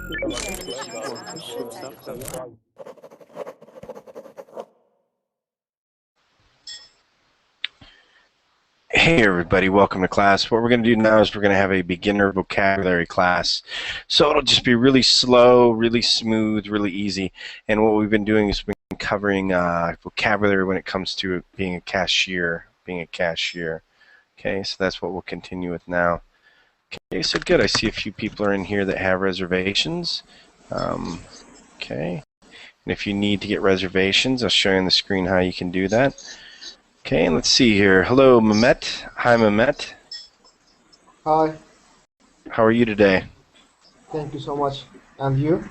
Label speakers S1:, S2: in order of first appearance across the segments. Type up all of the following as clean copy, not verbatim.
S1: Hey everybody, welcome to class. What we're going to do now is we're going to have a beginner vocabulary class. So it'll just be really slow, really smooth, really easy. And what we've been doing is we've been covering vocabulary when it comes to being a cashier. Okay, so that's what we'll continue with now. Okay, so good. I see a few people are in here that have reservations. Okay, and if you need to get reservations, I'll show you on the screen how you can do that. Okay, and let's see here. Hello, Mehmet. Hi, Mehmet.
S2: Hi.
S1: How are you today?
S2: Thank you so much. And you?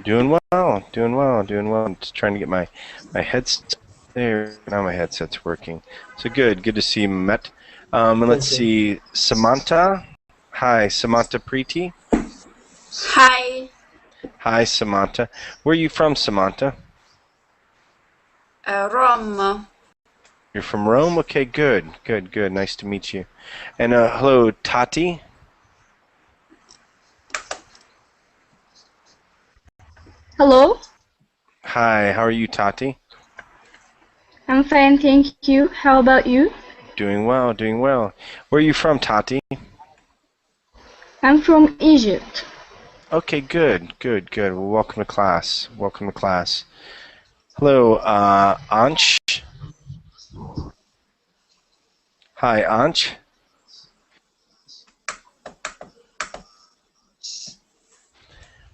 S1: Doing well, doing well, doing well. I'm just trying to get my headset there. Now my headset's working. So good to see you, Mehmet. And let's see, Samantha. Hi, Samantha Preeti.
S3: Hi.
S1: Hi, Samantha. Where are you from, Samantha?
S3: Rome.
S1: You're from Rome? Okay, good. Nice to meet you. And hello, Tati.
S4: Hello.
S1: Hi, how are you, Tati?
S4: I'm fine, thank you. How about you?
S1: Doing well, doing well. Where are you from, Tati?
S4: I'm from Egypt.
S1: Okay, good. Well, welcome to class. Hello, Ansh. Hi, Ansh.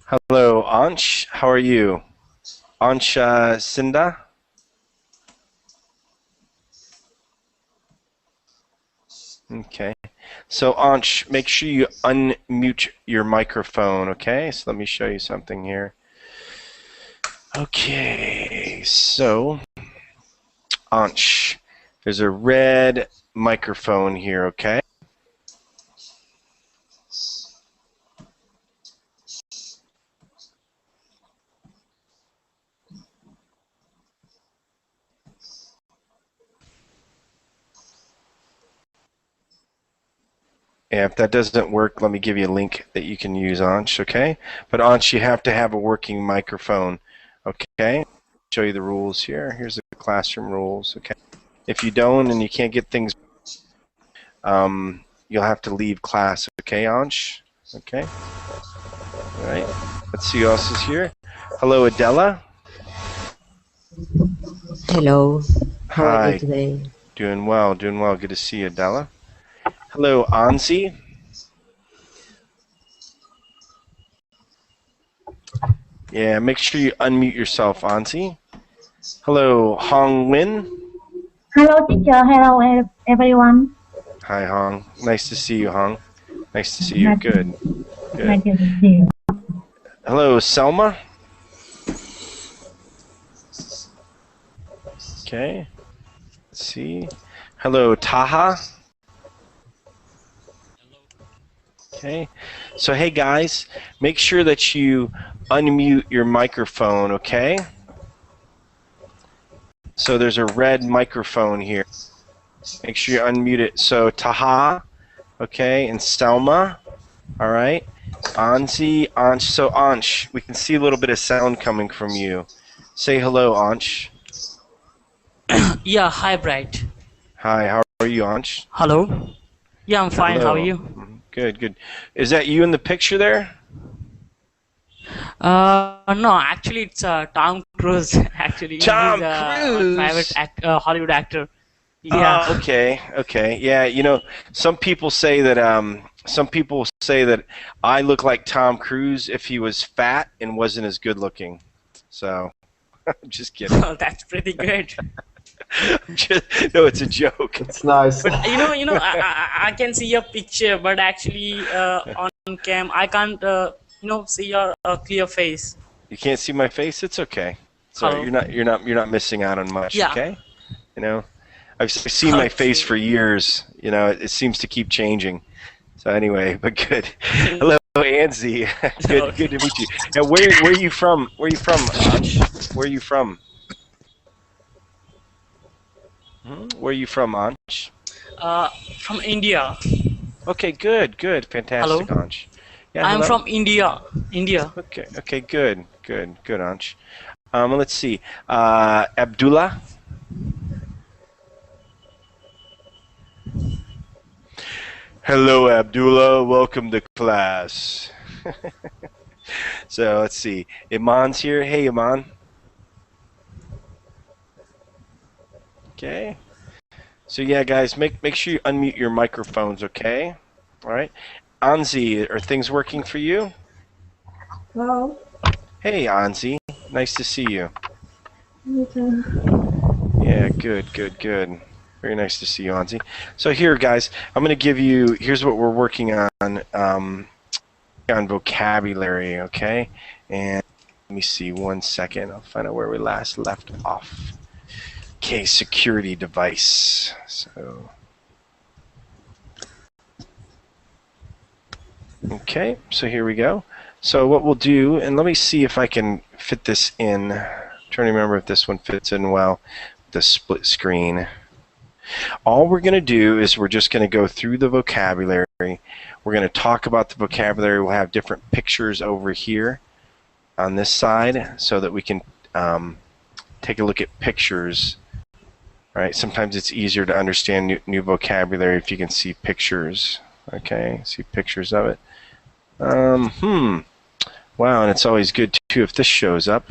S1: Hello, Ansh. How are you? Ansha Sinda? Okay. So, Ansh, make sure you unmute your microphone, okay? So let me show you something here. Okay, so, Ansh, there's a red microphone here, okay? Yeah, if that doesn't work, let me give you a link that you can use, Ansh, okay? But Ansh, you have to have a working microphone, okay? Show you the rules here. Here's the classroom rules, okay? If you don't and you can't get things, you'll have to leave class, okay, Ansh? Okay? All right. Let's see who else is here. Hello, Adela.
S5: Hello. How are
S1: Hi.
S5: you today?
S1: Doing well. Good to see you, Adela. Hello, Anzi. Yeah, make sure you unmute yourself, Anzi. Hello, Hong Win.
S6: Hello, teacher. Hello, everyone.
S1: Hi, Hong. Nice to see you, Hong. Nice to see you. Good.
S6: Nice to see you.
S1: Hello, Selma. Okay. Let's see. Hello, Taha. Okay. So, hey, guys, make sure that you unmute your microphone, okay? So there's a red microphone here. Make sure you unmute it. So Taha, okay, and Selma, all right. Anzi, Ansh. So Ansh, we can see a little bit of sound coming from you. Say hello, Ansh.
S7: Yeah, hi, Bret.
S1: Hi, how are you, Ansh?
S7: Hello. Yeah, I'm fine.
S1: Hello.
S7: How are you?
S1: Good. Is that you in the picture there?
S7: No, actually, it's Tom Cruise. Actually,
S1: Tom
S7: he's
S1: Cruise,
S7: private Hollywood actor. Yeah.
S1: Oh, okay. Yeah, you know, some people say that I look like Tom Cruise if he was fat and wasn't as good looking. So, I'm just kidding.
S7: Oh, that's pretty good.
S1: No, it's a joke.
S2: It's nice.
S7: But I can see your picture, but actually on cam I can't see your clear face.
S1: You can't see my face? It's okay. So
S7: Hello.
S1: you're not missing out on much,
S7: Yeah.
S1: okay? You know, I've seen my face for years. You know, it seems to keep changing. So anyway, but good. Hello, Anzi. Good to meet you. Now, where are you from? Where are you from, Ansh? Where are you from? Where are you from, Ansh?
S7: From India.
S1: Okay, good. Fantastic,
S7: Hello.
S1: Ansh. Yeah,
S7: I'm
S1: hello.
S7: from India. India.
S1: Okay, okay, good, Ansh. Let's see. Abdullah. Hello, Abdullah. Welcome to class. So let's see. Iman's here. Hey, Iman. Okay. So yeah, guys, make sure you unmute your microphones. Okay. All right. Anzi, are things working for you?
S6: Hello.
S1: Hey, Anzi. Nice to see you.
S6: You too.
S1: Yeah, good. Very nice to see you, Anzi. So here, guys, I'm going to give you, here's what we're working on vocabulary, okay? And let me see 1 second. I'll find out where we last left off. Okay, security device. So, okay, so here we go. So what we'll do, and let me see if I can fit this in. I'm trying to remember if this one fits in well, the split screen. All we're going to do is we're just going to go through the vocabulary. We're going to talk about the vocabulary. We'll have different pictures over here on this side so that we can take a look at pictures. Right? Sometimes it's easier to understand new vocabulary if you can see pictures. Okay, see pictures of it. Wow, and it's always good too if this shows up.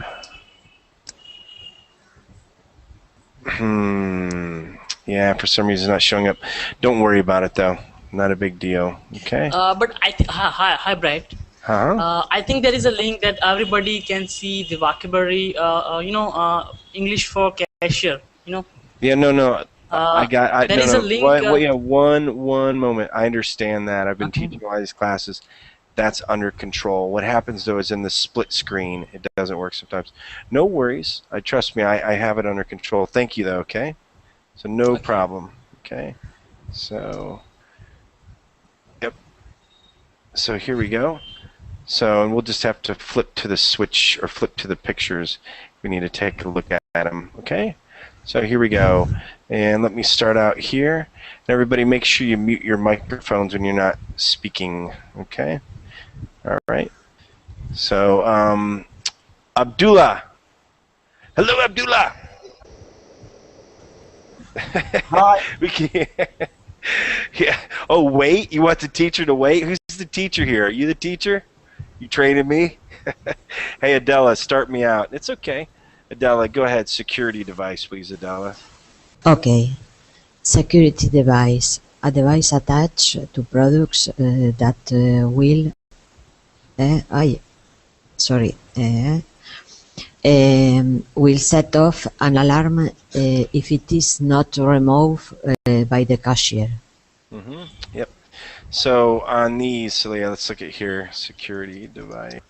S1: Yeah, for some reason it's not showing up. Don't worry about it though. Not a big deal. Okay.
S7: But I think hi Bret. I think there is a link that everybody can see the vocabulary. English for cashier.
S1: Yeah, no.
S7: There is a link.
S1: Yeah, one moment. I understand that. I've been teaching all these classes. That's under control. What happens though is in the split screen, it doesn't work sometimes. No worries. Trust me, I have it under control. Thank you though, okay? So no problem. Okay. So yep. So here we go. So and we'll just have to flip to the switch or flip to the pictures. We need to take a look at them, okay? So here we go. And let me start out here. Everybody make sure you mute your microphones when you're not speaking, okay? All right. So, Abdullah. Hello, Abdullah.
S2: Hi.
S1: We can. Yeah. Oh, wait. You want the teacher to wait? Who's the teacher here? Are you the teacher? You training me? Hey, Adela, start me out. It's okay. Adela, go ahead. Security device, please, Adela.
S5: Okay. Security device. A device attached to products that will will set off an alarm if it is not removed by the cashier.
S1: Yep. So on these, so yeah, let's look at here. Security device.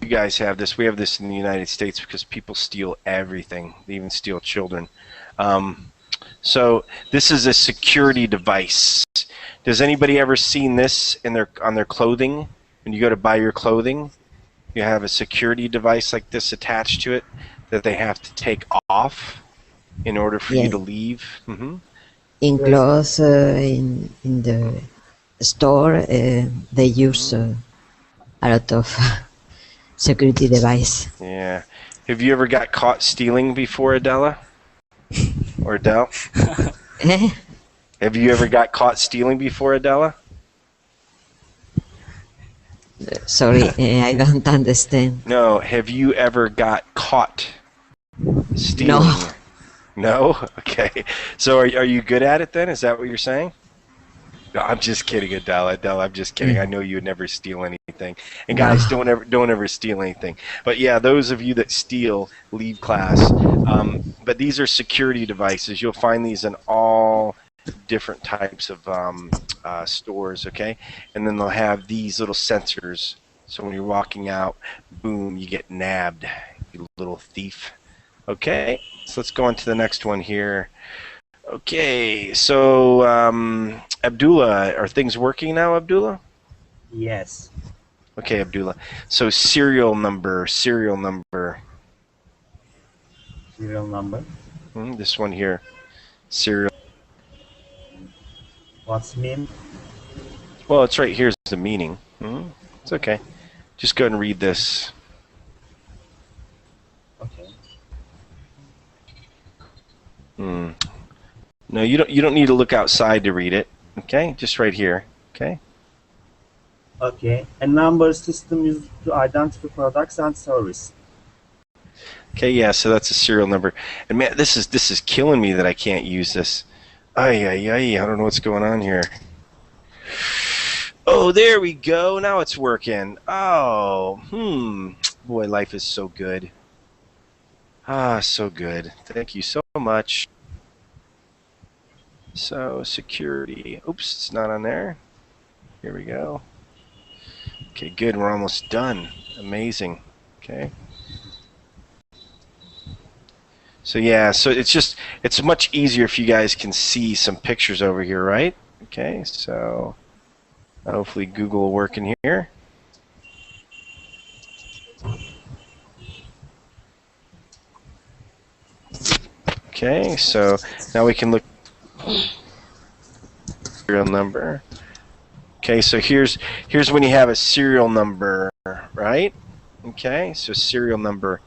S1: You guys have this. We have this in the United States because people steal everything. They even steal children. So this is a security device. Does anybody ever seen this on their clothing? When you go to buy your clothing, you have a security device like this attached to it that they have to take off in order for you to leave.
S5: In clothes, in the store, they use a lot of security device.
S1: Yeah. Have you ever got caught stealing before, Adela? Or Adele? Have you ever got caught stealing before, Adela?
S5: Sorry, I don't understand.
S1: No. Have you ever got caught stealing?
S5: No.
S1: No? Okay. So are you good at it then? Is that what you're saying? No, I'm just kidding, Adela. Adela, I'm just kidding. I know you would never steal anything. And guys, don't ever steal anything. But yeah, those of you that steal, leave class. But these are security devices. You'll find these in all different types of stores, okay? And then they'll have these little sensors. So when you're walking out, boom, you get nabbed, you little thief. Okay, so let's go on to the next one here. Okay, so Abdullah, are things working now, Abdullah?
S8: Yes.
S1: Okay, Abdullah. So serial number.
S8: Serial number.
S1: This one here. Serial.
S8: What's mean?
S1: Well, it's right here. the meaning. It's okay. Just go ahead and read this.
S8: Okay.
S1: No, you don't need to look outside to read it. Okay, just right here. Okay.
S8: Okay. A number system used to identify products and service.
S1: Okay, yeah, so that's a serial number. And man, this is killing me that I can't use this. Ay, I don't know what's going on here. Oh, there we go. Now it's working. Oh, boy, life is so good. Ah, so good. Thank you so much. So, security. Oops, it's not on there. Here we go. Okay, good. We're almost done. Amazing. Okay. So yeah, so it's much easier if you guys can see some pictures over here, right? Okay, so hopefully Google will work in here. Okay, so now we can look serial number. Okay, so here's when you have a serial number, right? Okay, so serial number.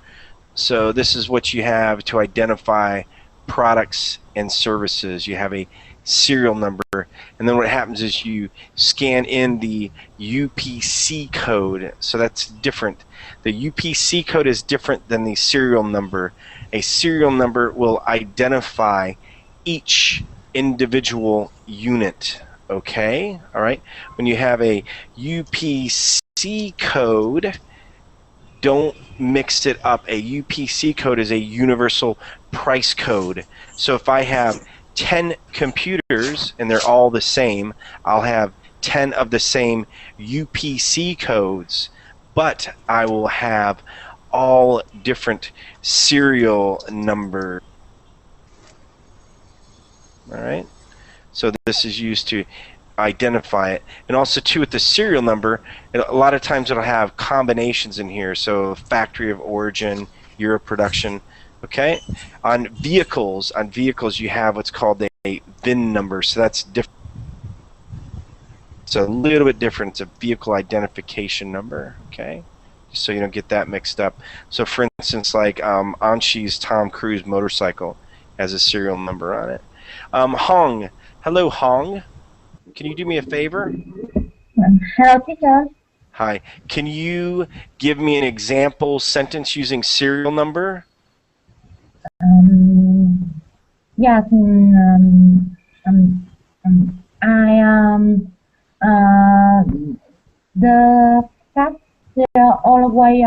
S1: So this is what you have to identify products and services. You have a serial number, and then what happens is you scan in the UPC code. So that's different. The UPC code is different than the serial number. A serial number will identify each individual unit. Okay, all right. When you have a UPC code, don't mix it up. A UPC code is a universal price code. So if I have 10 computers and they're all the same, I'll have 10 of the same UPC codes, but I will have all different serial numbers. All right. So this is used to identify it, and also too with the serial number, a lot of times it'll have combinations in here. So factory of origin, year of production. Okay. On vehicles you have what's called a VIN number. So that's different. It's a little bit different. It's a vehicle identification number. Okay. So you don't get that mixed up. So for instance, like Anshi's Tom Cruise motorcycle has a serial number on it. Hong. Hello, Hong. Can you do me a favor?
S6: Hello, teacher.
S1: Hi. Can you give me an example sentence using serial number?
S6: Yes. The fact always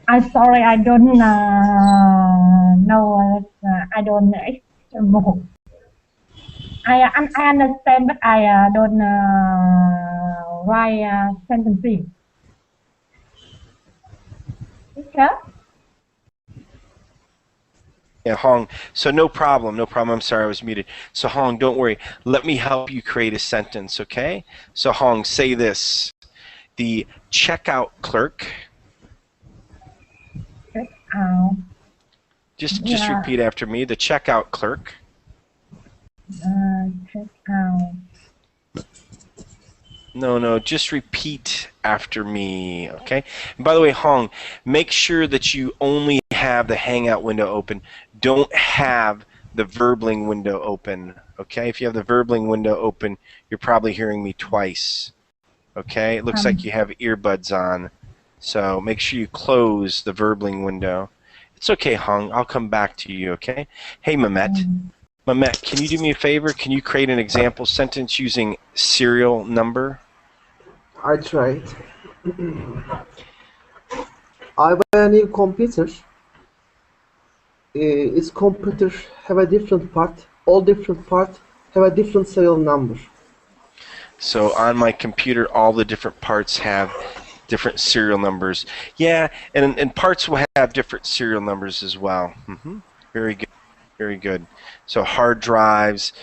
S6: I'm sorry, I don't know. I don't. I understand, but I don't write sentences. Teacher?
S1: Yeah, Hong. So no problem. I'm sorry, I was muted. So Hong, don't worry. Let me help you create a sentence, okay? So Hong, say this. The checkout clerk. Just repeat after me. The checkout clerk.
S6: Checkout.
S1: No, just repeat after me, okay? And by the way, Hong, make sure that you only have the Hangout window open. Don't have the Verbling window open, okay? If you have the Verbling window open, you're probably hearing me twice, okay? It looks like you have earbuds on, so make sure you close the Verbling window. It's okay, Hong. I'll come back to you, okay? Hey, Mehmet. Mehmet, can you do me a favor? Can you create an example sentence using serial number?
S2: I tried. I buy a new computer. Its computer have a different part. All different parts have a different serial number.
S1: So on my computer, all the different parts have different serial numbers. Yeah, and parts will have different serial numbers as well. Very good. Very good. So hard drives,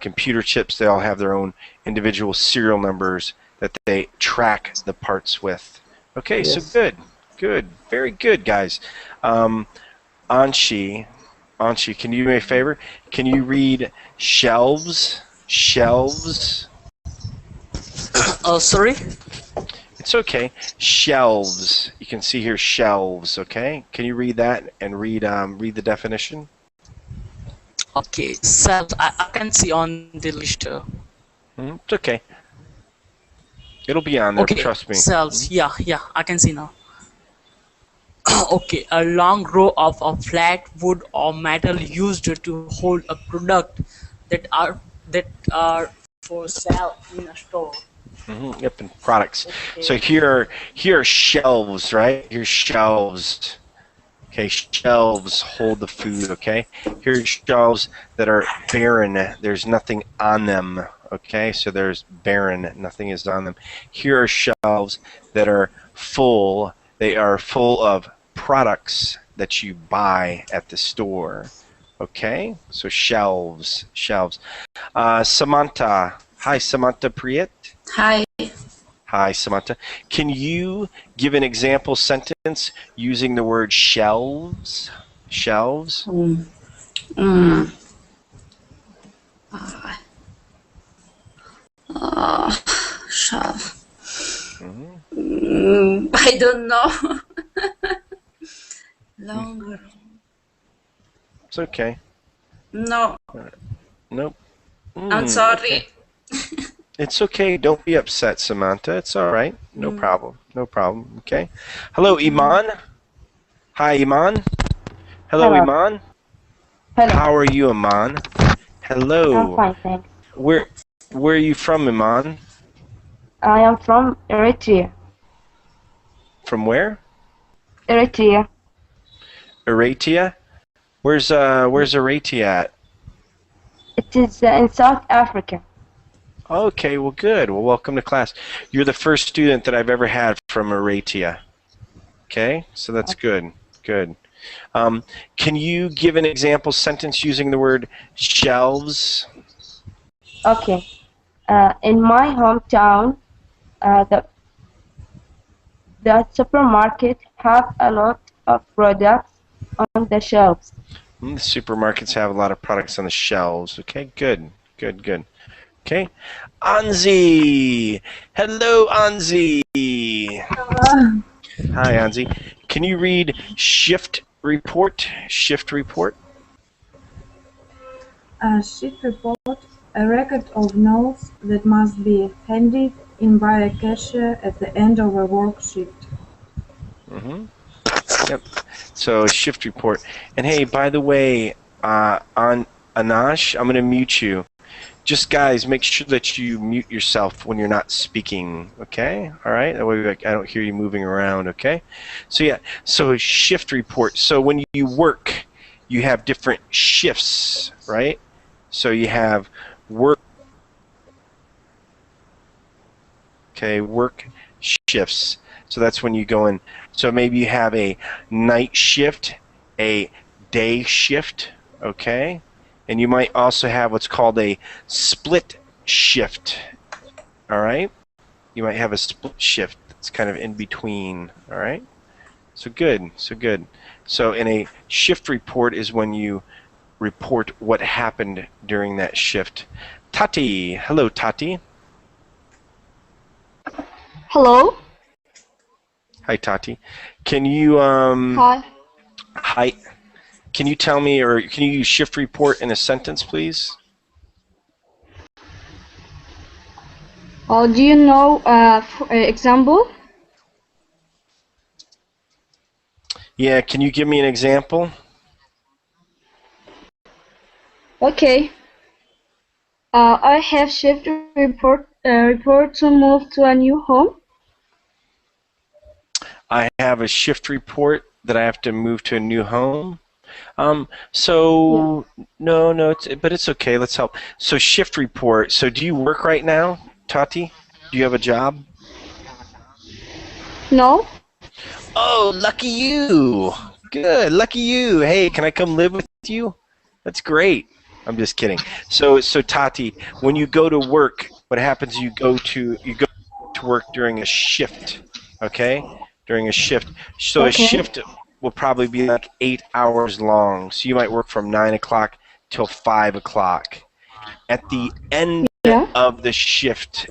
S1: computer chips, they all have their own individual serial numbers that they track the parts with. Okay, so
S2: Yes.
S1: good, very good, guys. Anshi, can you do me a favor? Can you read shelves? Shelves.
S7: Sorry.
S1: It's okay. Shelves. You can see here shelves. Okay. Can you read that and read the definition?
S7: Okay, cells. I can see on the list.
S1: It's okay. It'll be on there.
S7: Okay,
S1: Trust me.
S7: cells. Yeah, I can see now. Okay, a long row of flat wood or metal used to hold a product that are for sale in a store.
S1: Yep, and products.
S7: Okay.
S1: So here are shelves, right? Here's shelves. Okay, shelves hold the food, okay? Here's shelves that are barren. There's nothing on them, okay? So there's barren, nothing is on them. Here are shelves that are full. They are full of products that you buy at the store, okay? So shelves. Samantha. Hi, Samantha Priyat.
S3: Hi.
S1: Hi, Samantha. Can you give an example sentence using the word shelves? Shelves?
S3: Mm. Mm. Shelf. I don't know. Longer.
S1: It's okay.
S3: No,
S1: Nope.
S3: I'm sorry.
S1: Okay. It's okay. Don't be upset, Samantha. It's all right. No problem. No problem. Okay. Hello, Iman. Hi, Iman. Hello,
S6: Hello.
S1: Iman.
S6: Hello.
S1: How are you, Iman? Hello.
S6: I'm fine, thanks.
S1: Where are you from, Iman?
S6: I am from Eritrea.
S1: From where?
S6: Eritrea.
S1: Eritrea? Where's Eritrea at?
S6: It is in South Africa.
S1: Okay, well, good. Well, welcome to class. You're the first student that I've ever had from Eritrea. Okay, so that's good. Good. Can you give an example sentence using the word shelves?
S6: Okay. In my hometown, the supermarket have a lot of products on the shelves.
S1: The supermarkets have a lot of products on the shelves. Okay, good. Okay, Anzi. Hello, Anzi. Hi, Anzi. Can you read shift report? Shift report.
S9: A shift report, a record of notes that must be handed in by a cashier at the end of a work shift.
S1: Yep. So a shift report. And hey, by the way, on Anash, I'm going to mute you. Just guys, make sure that you mute yourself when you're not speaking, okay? All right? That way I don't hear you moving around, okay? So yeah, so a shift report. So when you work, you have different shifts, right? So you have work, okay, work shifts. So that's when you go in. So maybe you have a night shift, a day shift, okay? And you might also have what's called a split shift, all right? You might have a split shift that's kind of in between, all right? So good. So in a shift report is when you report what happened during that shift. Tati. Hello, Tati.
S4: Hello.
S1: Hi, Tati. Can you Hi. Can you tell me, or can you use shift report in a sentence, please?
S4: Do you know example?
S1: Yeah, can you give me an example?
S4: Okay. I have shift report to move to a new home.
S1: I have a shift report that I have to move to a new home. No, but it's okay. Let's help. So shift report. So do you work right now, Tati? Do you have a job?
S4: No.
S1: Oh, lucky you. Good, lucky you. Hey, can I come live with you? That's great. I'm just kidding. So Tati, when you go to work, what happens? You go to work during a shift. Okay. during a shift. So a shift will probably be like 8 hours long. So you might work from 9 o'clock till 5 o'clock. At the end of the shift,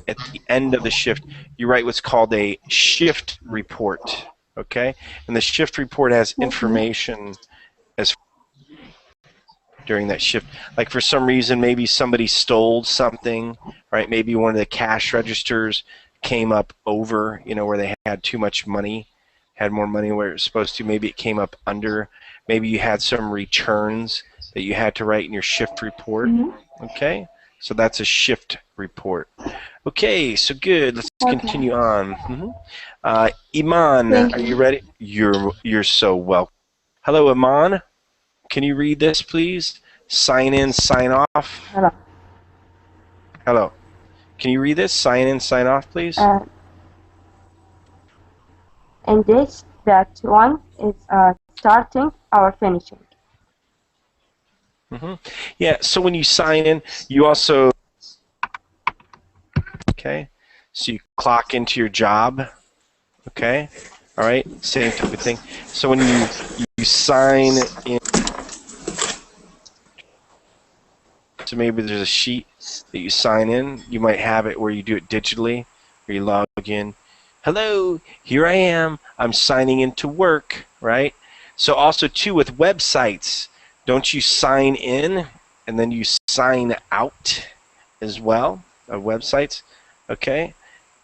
S1: you write what's called a shift report. Okay, and the shift report has information as during that shift. Like for some reason, maybe somebody stole something, right? Maybe one of the cash registers came up over, where they had too much money, had more money where it was supposed to. Maybe it came up under. Maybe you had some returns that you had to write in your shift report. Okay, so that's a shift report. Okay, so good. Let's continue on. Iman, are you ready? You're so welcome. Hello, Iman. Can you read this, please? Sign in, sign off.
S6: Hello.
S1: Hello. Can you read this? Sign in, sign off, please.
S6: And this, that one is starting or finishing.
S1: Yeah, so when you sign in, you also, so you clock into your job, all right, same type of thing. So when you sign in, so maybe there's a sheet that you sign in. You might have it where you do it digitally, where you log in. Hello, here I am. I'm signing in to work, right? So also, too, with websites, don't you sign in and then you sign out as well of websites, okay?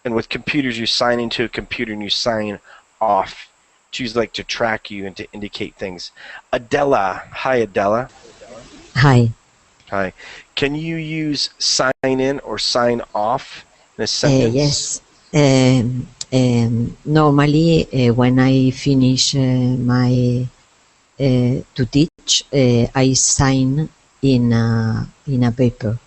S1: And with computers, you sign into a computer and you sign off. Choose like to track you and to indicate things. Adela. Hi, Adela.
S5: Hi.
S1: Hi. Can you use sign in or sign off in a sentence?
S5: Yes. Normally, when I finish my to teach, I sign in a paper.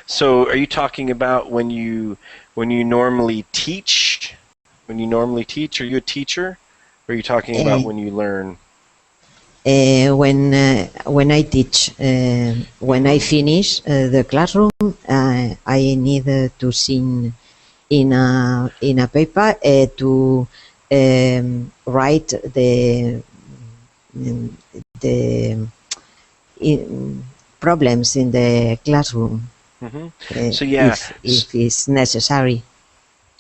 S1: So, are you talking about when you normally teach? When you normally teach, are you a teacher? Or are you talking about when you learn?
S5: When I teach, when I finish the classroom, I need to sign in a paper to write the problems in the classroom.
S1: So yeah,
S5: if it's necessary.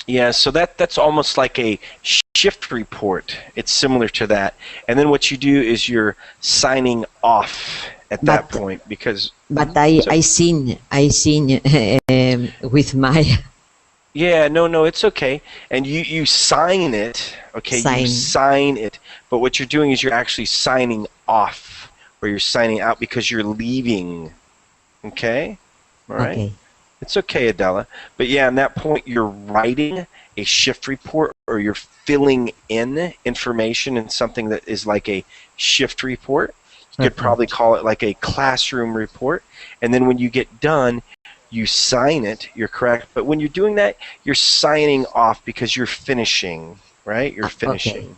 S1: Yeah, so that's almost like a shift report. It's similar to that. And then what you do is you're signing off at that point because.
S5: But I sing with my.
S1: Yeah, no, it's okay. And you sign it, okay? You sign it. But what you're doing is you're actually signing off, or you're signing out because you're leaving. Okay? All right.
S5: Okay.
S1: It's okay, Adela. But yeah, at that point, you're writing a shift report or you're filling in information in something that is like a shift report. You could probably call it like a classroom report. And then when you get done, you sign it. You're correct. But when you're doing that, you're signing off because you're finishing, right? You're finishing.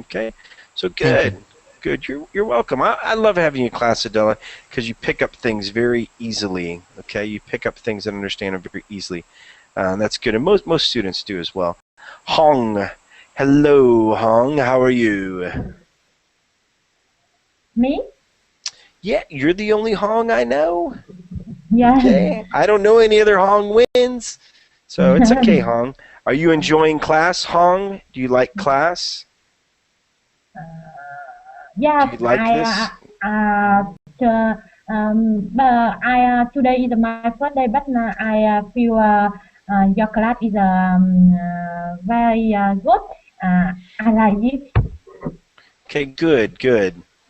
S1: Okay? So good. Good. You're welcome. I love having you in class, Adela, because you pick up things very easily. Okay, you pick up things and understand them very easily. That's good, and most students do as well. Hong, hello, Hong. How are you?
S9: Me?
S1: Yeah, you're the only Hong I know.
S9: Yeah.
S1: Okay, I don't know any other Hong wins, so it's okay, Hong. Are you enjoying class, Hong? Do you like class?
S9: Yes,
S1: Do you like this?
S9: Today is my first day, but I feel your class is very good. I like it.
S1: Okay, good.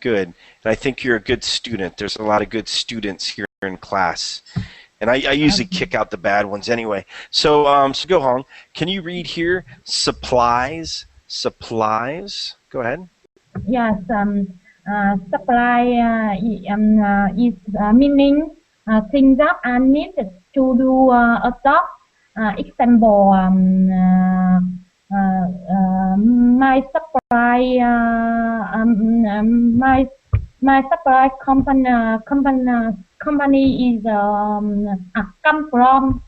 S1: And I think you're a good student. There's a lot of good students here in class. And I usually kick out the bad ones anyway. So go, Hong. Can you read here? Supplies. Go ahead.
S9: Yes, supply is meaning things that are needed to do a job. Example, my supply my supply company is come from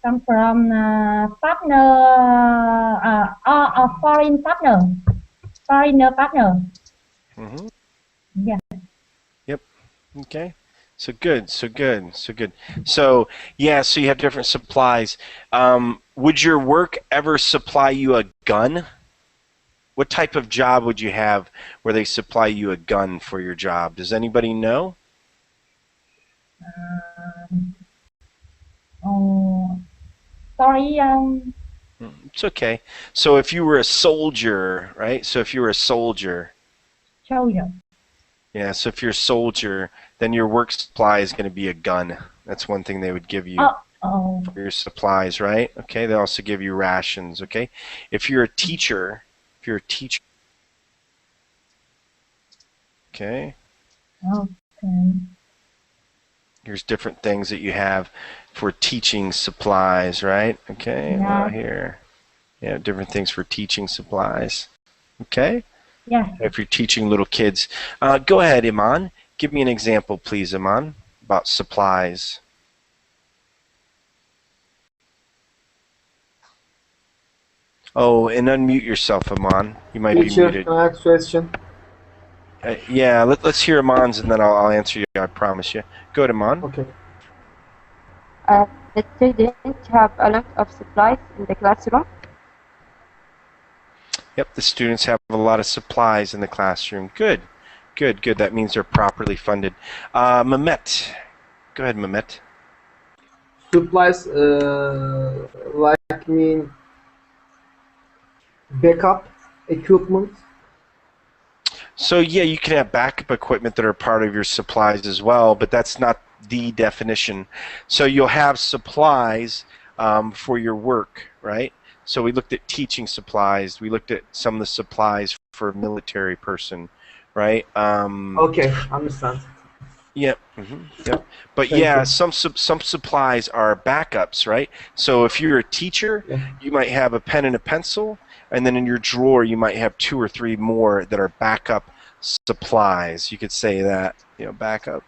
S9: come from partner or foreigner partner.
S1: Mm-hmm.
S9: Yeah.
S1: Yep. Okay. So good. So good. So good. So yeah. So you have different supplies. Would your work ever supply you a gun? What type of job would you have where they supply you a gun for your job? Does anybody know?
S9: Oh, sorry.
S1: It's okay. So if you were a soldier, right? So if you were a soldier,
S9: Soldier.
S1: yeah. So if you're a soldier, then your work supply is going to be a gun. That's one thing they would give you
S9: Oh.
S1: for your supplies, right? Okay. They also give you rations. Okay. If you're a teacher, okay.
S9: Okay.
S1: Here's different things that you have for teaching supplies, right? Okay.
S9: Yeah.
S1: Well, here, yeah, different things for teaching supplies. Okay.
S9: Yeah.
S1: If you're teaching little kids, go ahead, Iman. Give me an example, please, Iman, about supplies. Oh, and unmute yourself, Iman. You might be
S2: Teacher,
S1: muted.
S2: can I ask a question?
S1: Yeah, let's hear Iman's, and then I'll answer you. I promise you. Go ahead, Iman.
S2: Okay.
S6: The students have a lot of supplies in the classroom.
S1: Yep, the students have a lot of supplies in the classroom. Good, good, good. That means they're properly funded. Mehmet, go ahead, Mehmet.
S2: Supplies, like mean backup equipment.
S1: So yeah, you can have backup equipment that are part of your supplies as well, but that's not the definition. So you'll have supplies for your work, right? So we looked at teaching supplies. We looked at some of the supplies for a military person, right?
S2: Okay, understand.
S1: Yep. Yep. But
S2: Thank
S1: yeah,
S2: you.
S1: some supplies are backups, right? So if you're a teacher, you might have a pen and a pencil, and then in your drawer you might have 2 or 3 more that are backup supplies. You could say that, backup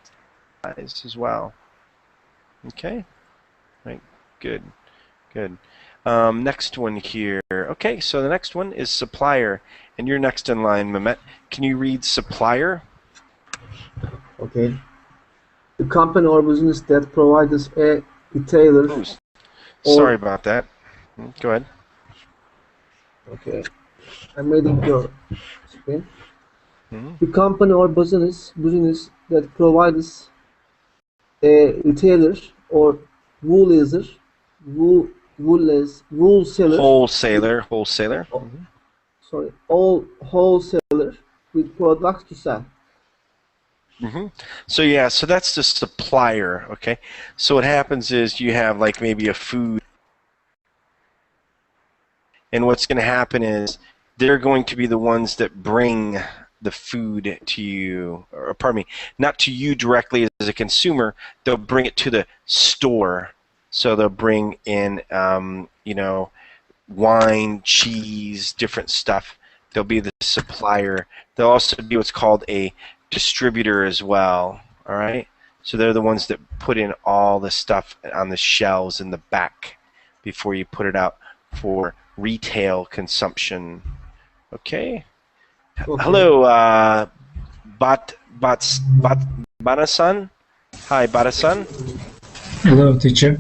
S1: supplies as well. Okay. Right. Good. Good. Next one here. Okay, so the next one is supplier, and you're next in line, Mehmet. Can you read supplier?
S2: Okay. The company or business that provides a retailer.
S1: Ooh, sorry about that. Go ahead.
S2: Okay. I'm reading your screen.
S1: Mm-hmm.
S2: The company or business that provides a retailer or wholesaler,
S1: Wholesaler.
S2: Oh, sorry, all wholesaler with products to sell.
S1: So yeah, so that's the supplier, okay? So what happens is you have like maybe a food, and what's going to happen is they're going to be the ones that bring the food to you, or pardon me, not to you directly as a consumer. They'll bring it to the store. So they'll bring in, wine, cheese, different stuff. They'll be the supplier. They'll also be what's called a distributor as well. All right. So they're the ones that put in all the stuff on the shelves in the back before you put it out for retail consumption. Okay. Hello, Batasan. Hi, Batasan.
S10: Hello, teacher.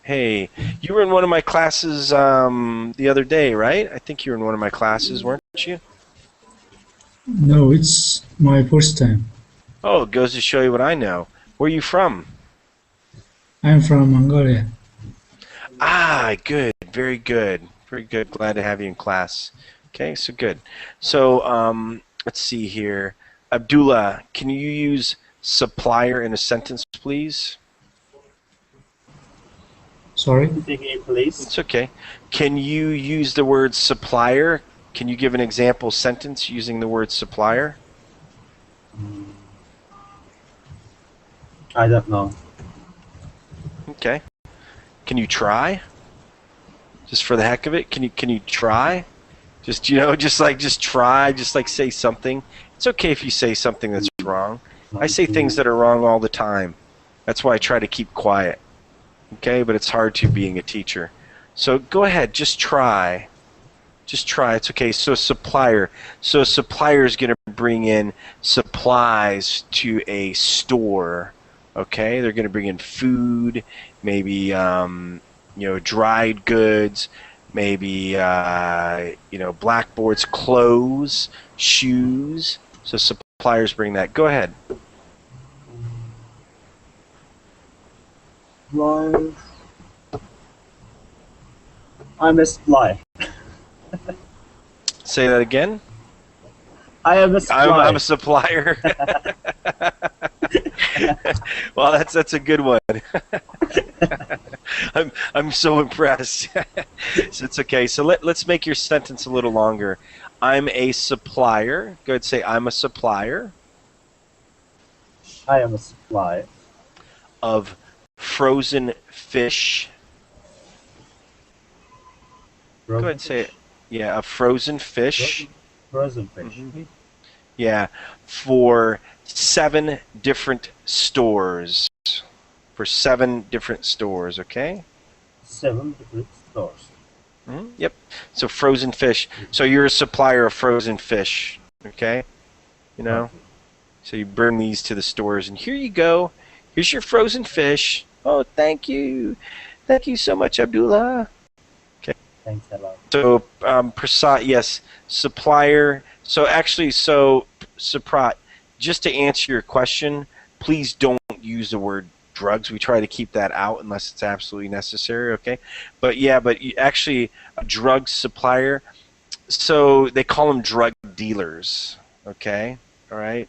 S1: Hey, you were in one of my classes the other day, right? I think you were in one of my classes, weren't you?
S10: No, it's my first time.
S1: Oh, it goes to show you what I know. Where are you from?
S10: I'm from Mongolia.
S1: Ah, good. Very good. Very good. Glad to have you in class. Okay, so good. So let's see here. Abdullah, can you use supplier in a sentence, please?
S10: Sorry?
S8: Please.
S1: It's okay. Can you use the word supplier? Can you give an example sentence using the word supplier?
S8: I don't know.
S1: Okay. Can you try? Just for the heck of it, can you try? Just just try, just like say something. It's okay if you say something that's wrong. I say things that are wrong all the time. That's why I try to keep quiet. Okay, but it's hard to being a teacher. So go ahead, just try. Just try. It's okay. So supplier. So a supplier is going to bring in supplies to a store. Okay, they're going to bring in food, maybe dried goods, maybe blackboards, clothes, shoes. So suppliers bring that. Go ahead.
S8: Supplier. I'm a supplier.
S1: Say that again.
S8: I am a supplier.
S1: I'm a supplier. Well, that's a good one. I'm so impressed. So it's okay. So let's make your sentence a little longer. I'm a supplier. Go ahead, say I'm a supplier.
S8: I am a supplier
S1: of frozen fish. Go ahead and say it. Yeah, a frozen fish.
S8: Frozen fish.
S1: Mm-hmm. Yeah, for 7 different stores. For 7 different stores, okay?
S8: 7 different stores.
S1: Mm-hmm. Yep. So frozen fish. So you're a supplier of frozen fish, okay? You know?
S8: Okay.
S1: So you bring these to the stores, and here you go. Here's your frozen fish. Oh, thank you. Thank you so much, Abdullah. Okay.
S8: Thanks a lot.
S1: So, yes, supplier. So actually, Saprat, just to answer your question, please don't use the word drugs. We try to keep that out unless it's absolutely necessary, okay? But actually, a drug supplier, so they call them drug dealers, okay? All right?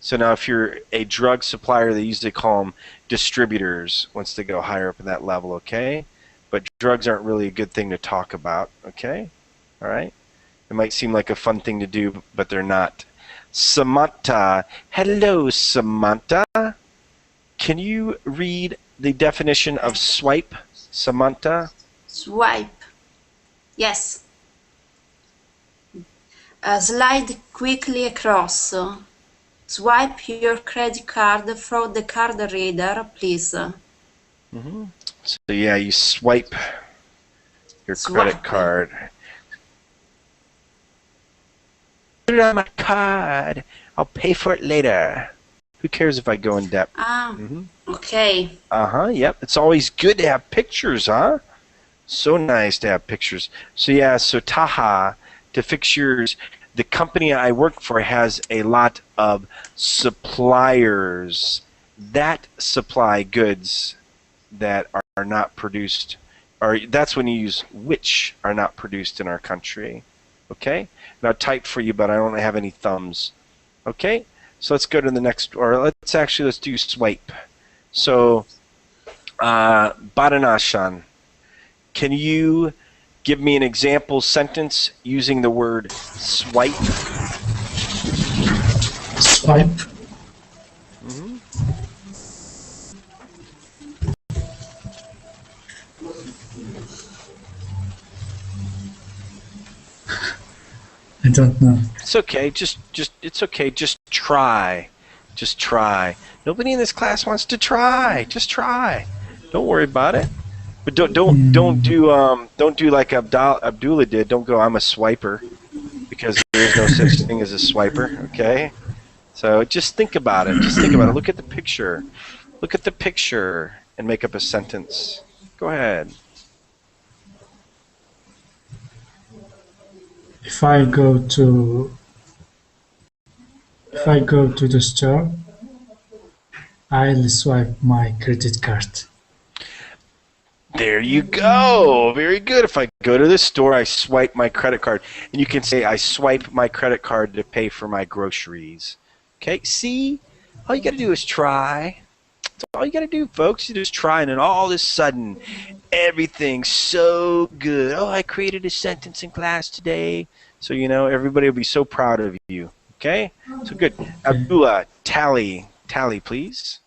S1: So now if you're a drug supplier, they usually call them distributors once they go higher up in that level, okay? But drugs aren't really a good thing to talk about, okay? All right? It might seem like a fun thing to do, but they're not. Samantha. Hello, Samantha. Can you read the definition of swipe, Samantha?
S3: Swipe. Yes. Slide quickly across. Swipe your credit card through the card reader, please.
S1: Mm-hmm. So yeah, you swipe your credit card. Put it on my card. I'll pay for it later. Who cares if I go in debt?
S3: Okay.
S1: Yep. It's always good to have pictures, huh? So nice to have pictures. So yeah, so Taha, to fix yours, the company I work for has a lot of suppliers that supply goods that are not produced, or that's when you use which are not produced in our country. Okay? Now type for you, but I don't have any thumbs. Okay? So let's go to the next, or let's do swipe. So, Badanashan, can you give me an example sentence using the word swipe?
S10: Swipe.
S1: Mm-hmm.
S10: I don't know.
S1: It's okay. It's okay. Just try. Just try. Nobody in this class wants to try. Just try. Don't worry about it. But don't do like Abdullah did. Don't go, I'm a swiper, because there is no such thing as a swiper. Okay. So just think about it. Just think about it. Look at the picture. Look at the picture and make up a sentence. Go ahead.
S10: If I go to the store, I'll swipe my credit card.
S1: There you go. Very good. If I go to the store, I swipe my credit card. And you can say, I swipe my credit card to pay for my groceries. Okay, see? All you got to do is try. That's all you got to do, folks. You just try, and then all of a sudden, everything's so good. Oh, I created a sentence in class today. So, everybody will be so proud of you. Okay? So good. Abdullah, tally, please.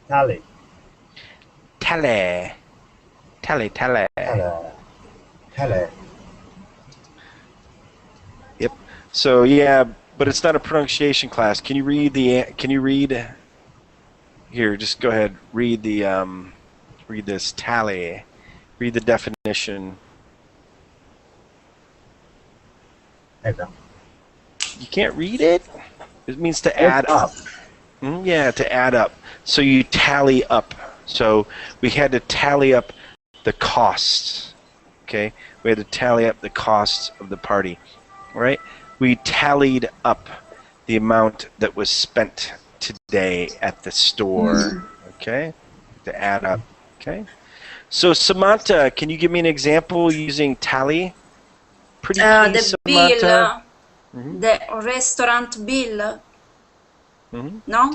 S8: Tally.
S1: Tally. Yep. So yeah, but it's not a pronunciation class. Can you read here? Just go ahead. Read the Read this. Tally. Read the definition.
S8: Add up.
S1: You can't read it? It means to add up. Yeah, to add up. So you tally up. So we had to tally up the costs. Okay? We had to tally up the costs of the party. Right? We tallied up the amount that was spent today at the store. Okay? To add up. Okay? So Samantha, can you give me an example using tally? Pretty please,
S3: The
S1: Samantha.
S3: bill, the restaurant bill. No?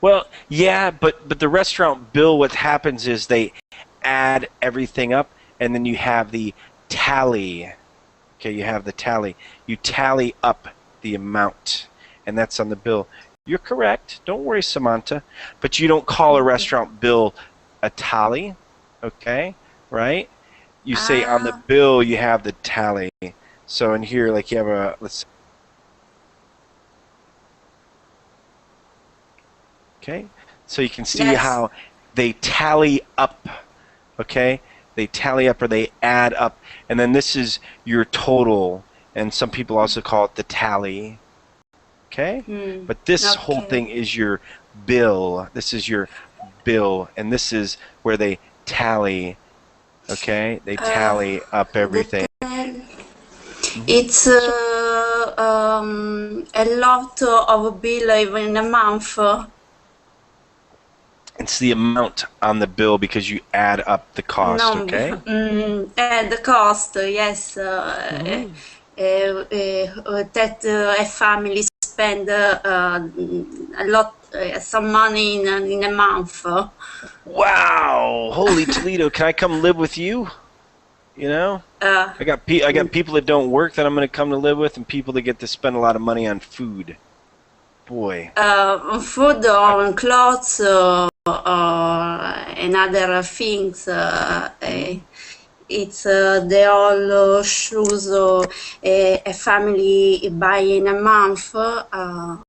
S1: Well, yeah, but the restaurant bill, what happens is they add everything up, and then you have the tally. Okay, you have the tally. You tally up the amount, and that's on the bill. You're correct. Don't worry, Samantha. But you don't call a restaurant bill a tally, okay? Right? You say on the bill you have the tally. So in here, like you have a, let's. Okay, so you can see how they tally up. Okay, they tally up or they add up, and then this is your total, and some people also call it the tally. Okay, but this whole thing is your bill. This is your bill, and this is where they tally. Okay, they tally up everything.
S3: It's a lot of bill even in a month.
S1: It's the amount on the bill because you add up the cost, okay?
S3: The cost, yes. That a family spend a lot, some money in a month.
S1: Wow! Holy Toledo! Can I come live with you? You know, I got people that don't work that I'm going to come to live with, and people that get to spend a lot of money on food. Boy.
S3: Food, on clothes, and other things. It's the all shoes a family buy in a month. No?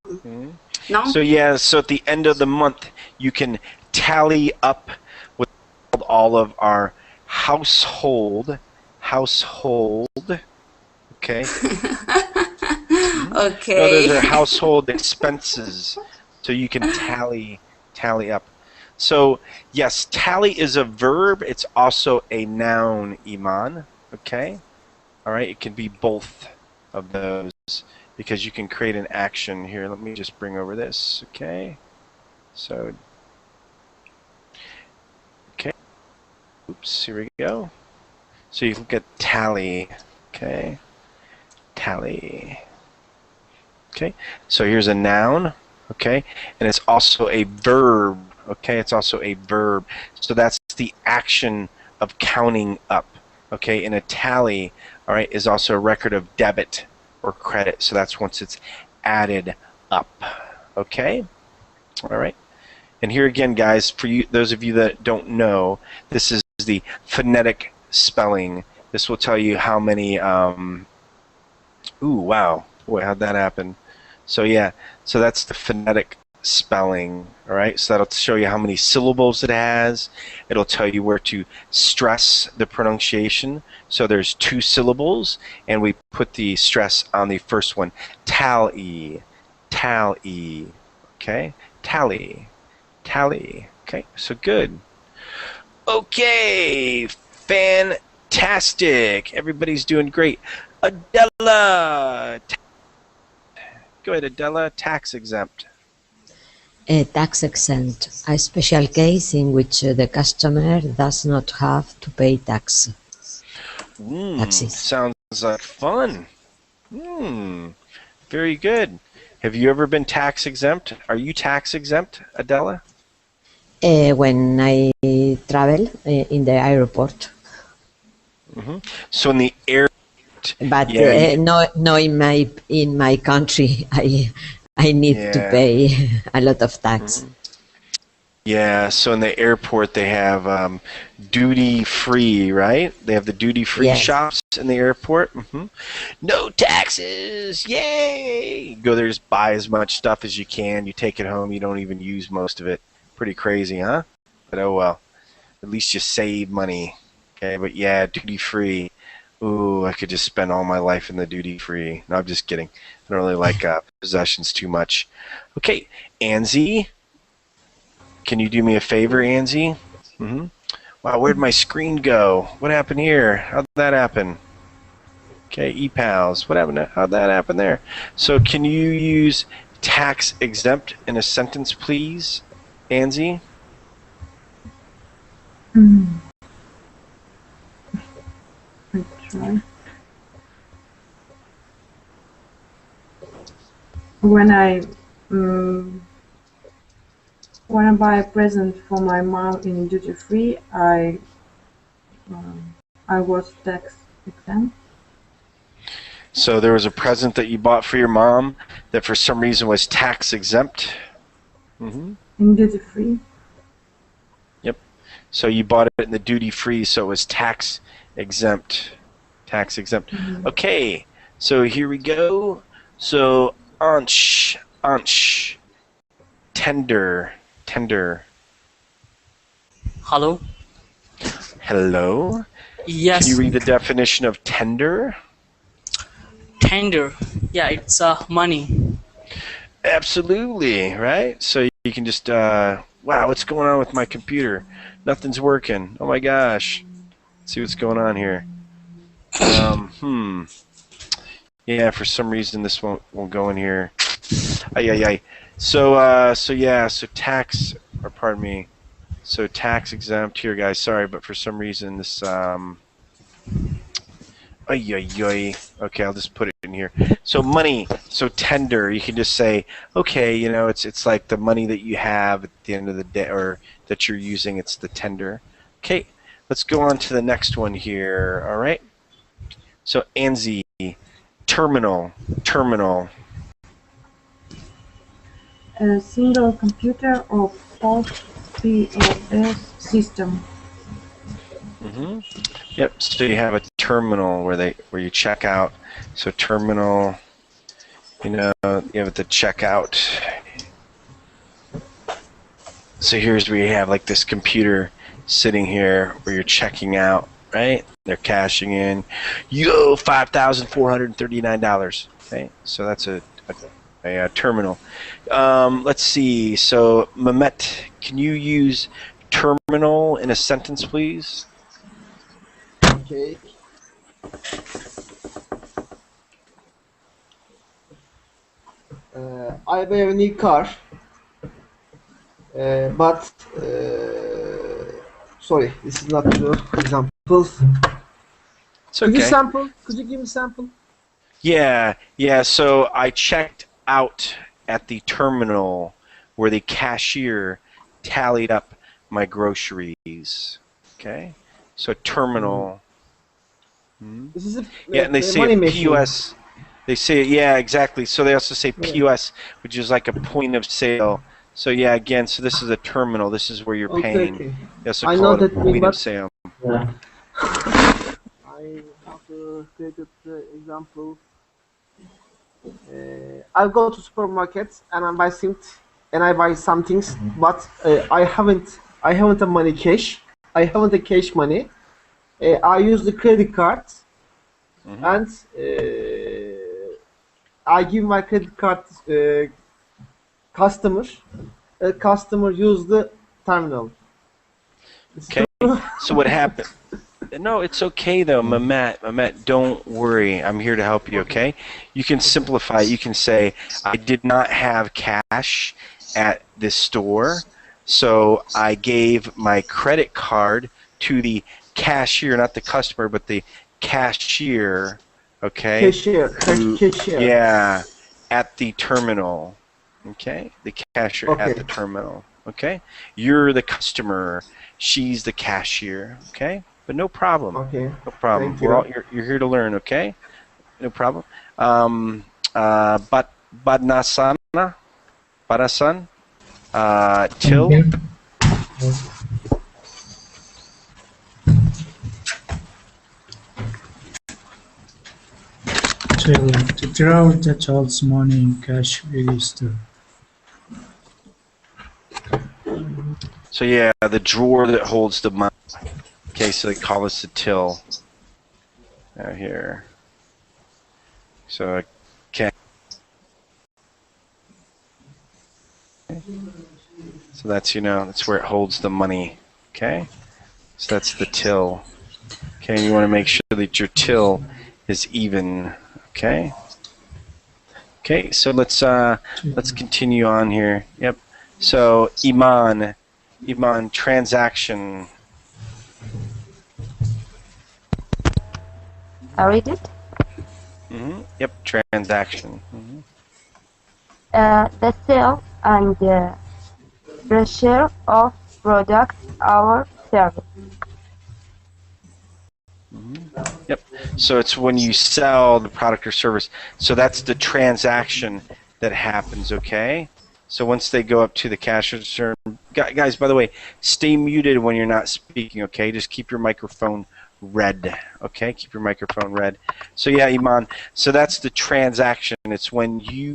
S1: So yeah, so at the end of the month, you can tally up with all of our household, okay?
S3: Okay.
S1: No, those are household expenses, so you can tally up. So yes, tally is a verb. It's also a noun, Iman. Okay, all right. It can be both of those because you can create an action here. Let me just bring over this. Okay, so okay. Oops, here we go. So you look at tally. Okay, tally. Okay, so here's a noun, okay, and it's also a verb, okay, it's also a verb. So that's the action of counting up, okay, and a tally, all right, is also a record of debit or credit. So that's once it's added up, okay, all right. And here again, guys, for you, those of you that don't know, this is the phonetic spelling. This will tell you how many, ooh, wow, boy, how'd that happen? So yeah, so that's the phonetic spelling, all right? So that'll show you how many syllables it has. It'll tell you where to stress the pronunciation. So there's 2 syllables, and we put the stress on the first one. Tally, tally, okay? Tally, tally, okay? So good. Okay, fantastic. Everybody's doing great. Adela, go ahead, Adela. Tax exempt.
S5: Tax exempt, a special case in which the customer does not have to pay tax. Taxes.
S1: Sounds like fun. Very good. Have you ever been tax exempt? Are you tax exempt, Adela?
S5: When I travel in the airport.
S1: So in the air.
S5: But
S1: yeah,
S5: no, in my country, I need to pay a lot of tax.
S1: Yeah, so in the airport they have duty free, right? They have the duty free shops in the airport. No taxes, yay! Go there, just buy as much stuff as you can. You take it home. You don't even use most of it. Pretty crazy, huh? But oh well. At least you save money. Okay, but yeah, duty free. Ooh, I could just spend all my life in the duty free. No, I'm just kidding. I don't really like possessions too much. Okay, Anzi, can you do me a favor, Anzi? Wow, where'd my screen go? What happened here? How'd that happen? Okay, ePals. What happened? How'd that happen there? So, can you use tax exempt in a sentence, please, Anzi?
S11: I try. When I buy a present for my mom in duty free, I was tax exempt.
S1: So there was a present that you bought for your mom that for some reason was tax exempt.
S11: In duty free.
S1: Yep. So you bought it in the duty free, so it was tax exempt. Tax exempt. Okay. So here we go. So anch, tender.
S7: Hello.
S1: Hello.
S7: Yes.
S1: Can you read the definition of tender?
S7: Tender. Yeah, it's money.
S1: Absolutely, right? So you can just, wow, what's going on with my computer? Nothing's working. Oh my gosh. Let's see what's going on here. Yeah, for some reason this won't go in here. So tax, or pardon me. So tax exempt here, guys. Sorry, but for some reason this, okay, I'll just put it in here. So money, so tender, you can just say, okay, you know, it's like the money that you have at the end of the day, or that you're using, it's the tender. Okay, let's go on to the next one here, all right? So Anzi, terminal.
S11: A single computer or POS system.
S1: Yep. So you have a terminal where you check out. So terminal, you know, you have the checkout. So here's where you have like this computer sitting here where you're checking out, right? They're cashing in. You owe $5,439. Okay. So that's a terminal. Let's see. So Mehmet, can you use terminal in a sentence, please?
S2: Okay. I buy a new car, but sorry, this is not the example.
S1: It's okay.
S2: Could you give me a sample?
S1: Yeah. So I checked out at the terminal where the cashier tallied up my groceries. Okay. So terminal.
S2: This is
S1: and they say
S2: money
S1: a
S2: machine.
S1: POS. They say, yeah, exactly. So they also say POS, which is like a point of sale. So yeah, again, so this is a terminal. This is where you're paying.
S2: Okay.
S1: They also
S2: I
S1: call
S2: know
S1: it a
S2: that,
S1: point
S2: but
S1: of sale.
S2: I have created the example. I go to supermarket and I buy some things, but I haven't a money cash. I haven't a cash money. I use the credit card, and I give my credit card customer. Customer use the terminal.
S1: Okay. So what happened? No, it's okay though, Mehmet, don't worry. I'm here to help you, okay? You can simplify. You can say, I did not have cash at this store, so I gave my credit card to the cashier, not the customer, but the cashier, okay?
S2: Cashier.
S1: Yeah, at the terminal, okay? The cashier
S2: Okay.
S1: at the terminal, okay? You're the customer, she's the cashier, okay? But no problem.
S2: Okay.
S1: No problem.
S2: Thank you.
S1: You're here to learn, okay? No problem. Badnasan, till.
S10: To draw the child's money in cash register.
S1: So yeah, the drawer that holds the money. Okay, so they call this the till. Out here. So okay. So that's, you know, that's where it holds the money. Okay? So that's the till. Okay, and you want to make sure that your till is even. Okay? Okay, so let's continue on here. Yep. So Iman, transaction.
S6: I read it.
S1: Yep, transaction.
S6: The sale and pressure of product or service.
S1: Yep. So it's when you sell the product or service. So that's the transaction that happens, okay? So once they go up to the cash register, guys, by the way, stay muted when you're not speaking, okay? Just keep your microphone red, okay? Keep your microphone red. So yeah, Iman, so that's the transaction. It's when you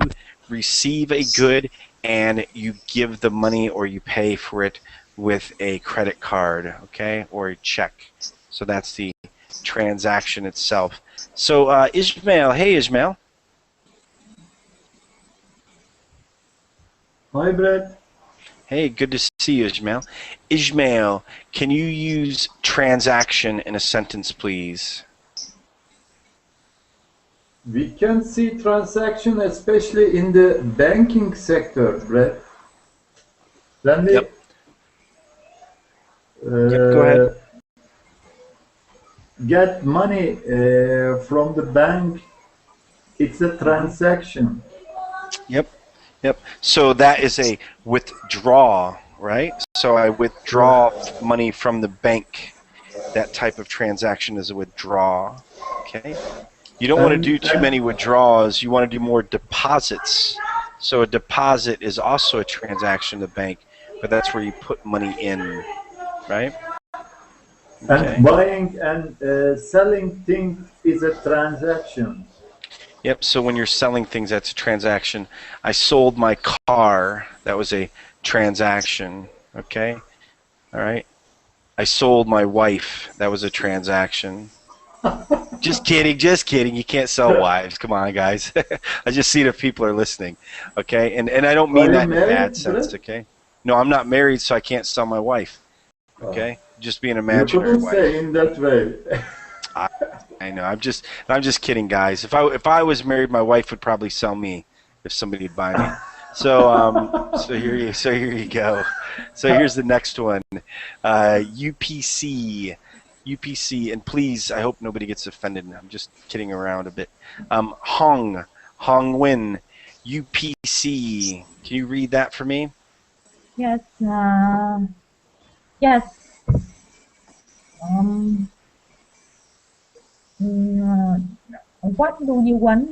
S1: receive a good and you give the money or you pay for it with a credit card, okay, or a check. So that's the transaction itself. So Ismail, hey Ismail.
S12: Hi Bret.
S1: Hey, good to see you, Ismail. Ismail, can you use transaction in a sentence, please?
S12: We can see transaction especially in the banking sector, Bret. When we
S1: Yep. Go ahead.
S12: Get money from the bank, it's a transaction.
S1: Yep. Yep. So that is a withdraw, right? So I withdraw money from the bank. That type of transaction is a withdraw. Okay. You don't want to do too many withdrawals. You want to do more deposits. So a deposit is also a transaction to the bank, but that's where you put money in, right? Okay.
S12: And buying and selling things is a transaction.
S1: Yep, so when you're selling things, that's a transaction. I sold my car. That was a transaction, okay? All right. I sold my wife. That was a transaction. Just kidding, just kidding. You can't sell wives. Come on, guys. I just see if people are listening, okay? And I don't mean that in a bad sense, okay? No, I'm not married, so I can't sell my wife, okay? Just being an imaginary wife.
S12: You couldn't say in that way.
S1: I know. I'm just kidding, guys. If I was married, my wife would probably sell me if somebody would buy me. So here you go. So here's the next one. UPC, and please, I hope nobody gets offended. I'm just kidding around a bit. Hong Win, UPC. Can you read that for me?
S9: Yes. Yes. What do you want?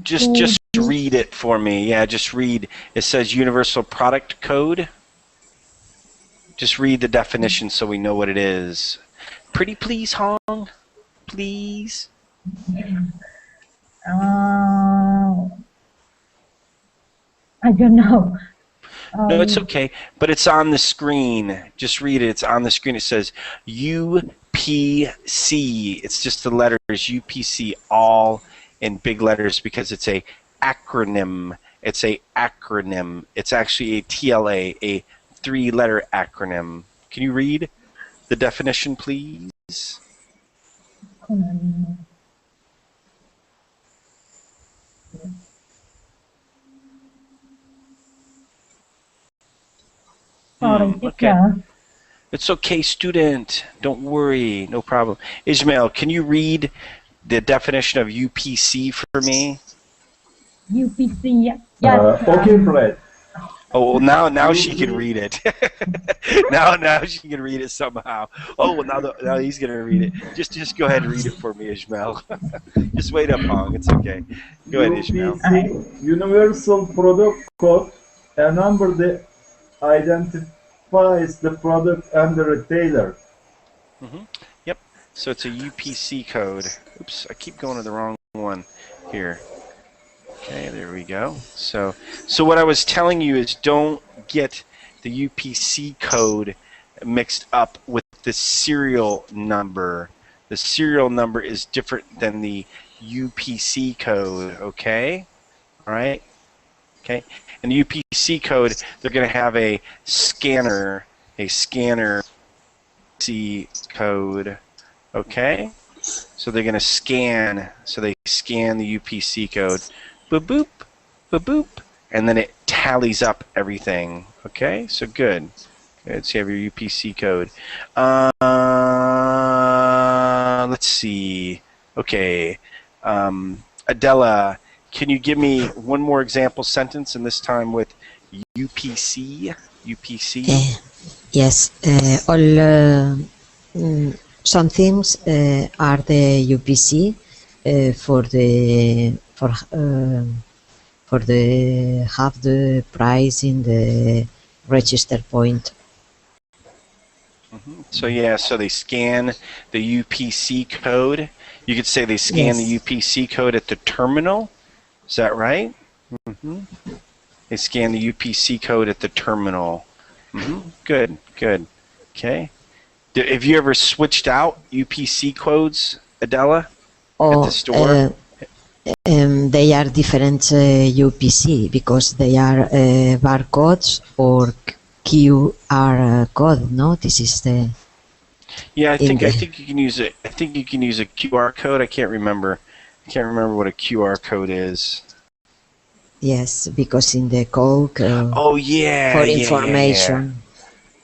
S1: Just read it for me. Yeah, just read. It says Universal Product Code. Just read the definition so we know what it is. Pretty please, Hong. Please.
S9: I don't know.
S1: No, it's okay, but it's on the screen. Just read it. It's on the screen. It says UPC. It's just the letters UPC, all in big letters because it's a acronym. It's a acronym. It's actually a TLA, a three-letter acronym. Can you read the definition, please?
S9: Okay.
S1: It's okay, student. Don't worry. No problem. Ismail, can you read the definition of UPC for me?
S9: UPC, yes.
S12: Okay, Bret.
S1: Oh, well, now she can read it. now she can read it somehow. Oh, well, now he's gonna read it. Just go ahead and read it for me, Ismail. Just wait up, Hong. It's okay. Go ahead, Ismail.
S12: UPC, Universal Product Code, a number that identifies the product and the retailer.
S1: Yep. So it's a UPC code. Oops, I keep going to the wrong one here. Okay, there we go. So what I was telling you is don't get the UPC code mixed up with the serial number. The serial number is different than the UPC code, okay? All right? Okay? And the UPC code, they're going to have a scanner C code, okay? So they're going to scan, so they scan the UPC code, boop, boop, boop, boop, and then it tallies up everything, okay? So good. Good, so you have your UPC code. Let's see. Okay. Adela, can you give me one more example sentence, and this time with UPC? UPC?
S5: Yes. Some things are the UPC for the half the price in the register point.
S1: So yeah, so they scan the UPC code. You could say they scan the UPC code at the terminal. Is that right? They scan the UPC code at the terminal. Good, good. Okay. Have you ever switched out UPC codes, Adela, at the store?
S5: They are different UPC because they are barcodes or QR code. No, this is the.
S1: Yeah, I think you can use it. I think you can use a QR code. I can't remember. I can't remember what a QR code is.
S5: Yes, because in the Coke.
S1: Oh yeah.
S5: For information.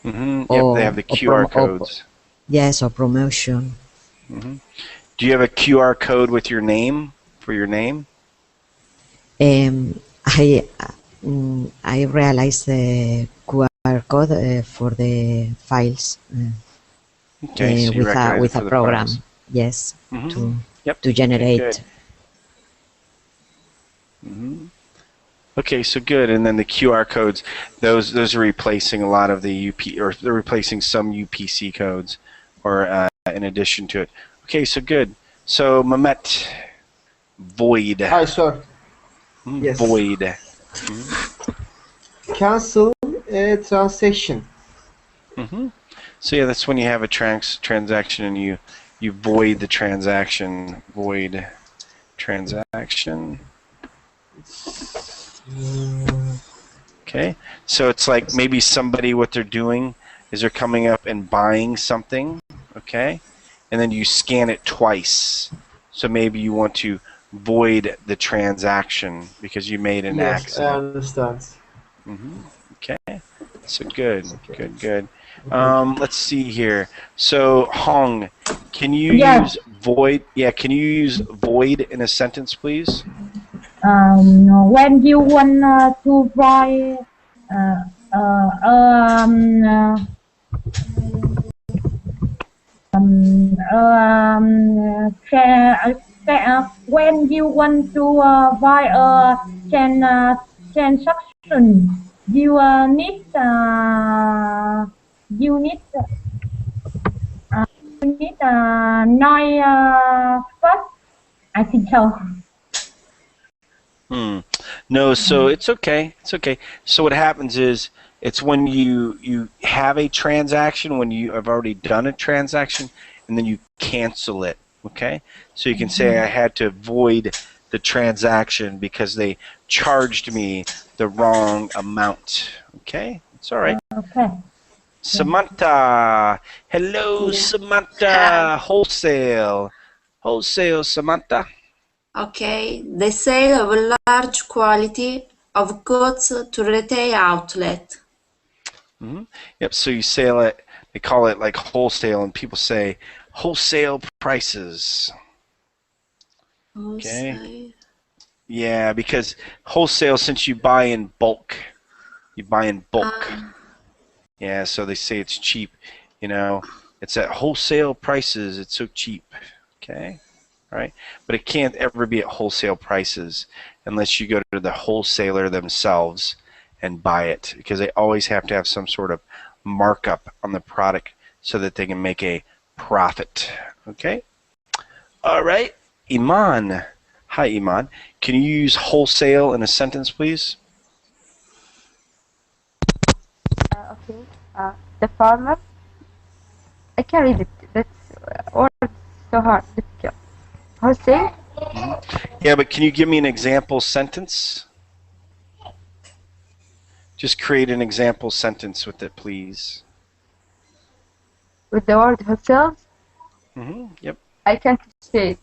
S1: Yep, they have the QR codes.
S5: Yes, or promotion.
S1: Do you have a QR code with your name for your name?
S5: I realized the QR code for the files.
S1: Okay, so you
S5: with
S1: it
S5: a
S1: for
S5: program.
S1: The files.
S5: Yes,
S1: to
S5: generate.
S1: Okay, so good. And then the QR codes, those are replacing a lot of the or they're replacing some UPC codes, or in addition to it. Okay, so good. So Mehmet, void.
S2: Hi, sir. Yes.
S1: Void.
S2: Cancel a transaction.
S1: So yeah, that's when you have a transaction and you void the transaction. Void transaction. Okay, so it's like maybe somebody, what they're doing is they're coming up and buying something, okay, and then you scan it twice. So maybe you want to void the transaction because you made an accident.
S2: I understand.
S1: Okay, so good. Let's see here. So Hong, can you use void? Yeah, can you use void in a sentence, please?
S9: When you want to buy when you want to buy a transaction, you need nine first. I think so.
S1: No, so it's okay. It's okay. So what happens is it's when you have a transaction, when you have already done a transaction, and then you cancel it. Okay? So you can say I had to void the transaction because they charged me the wrong amount. Okay? It's all right.
S9: Okay.
S1: Samantha. Hello, Samantha. Wholesale, Samantha.
S3: Okay, the sale of a large quantity of goods to retail outlet.
S1: Yep, so you sell it, they call it like wholesale, and people say wholesale prices. Okay.
S3: Wholesale.
S1: Yeah, because wholesale, since you buy in bulk. Yeah, so they say it's cheap, you know. It's at wholesale prices, it's so cheap. Okay. Right? But it can't ever be at wholesale prices unless you go to the wholesaler themselves and buy it, because they always have to have some sort of markup on the product so that they can make a profit. Okay? All right. Iman. Hi, Iman. Can you use wholesale in a sentence, please?
S6: The farmer. I can read it. That's word so hard, difficult. Wholesale.
S1: Yeah, but can you give me an example sentence? Just create an example sentence with it, please.
S6: With the word wholesale.
S1: Yep.
S6: I can't say it.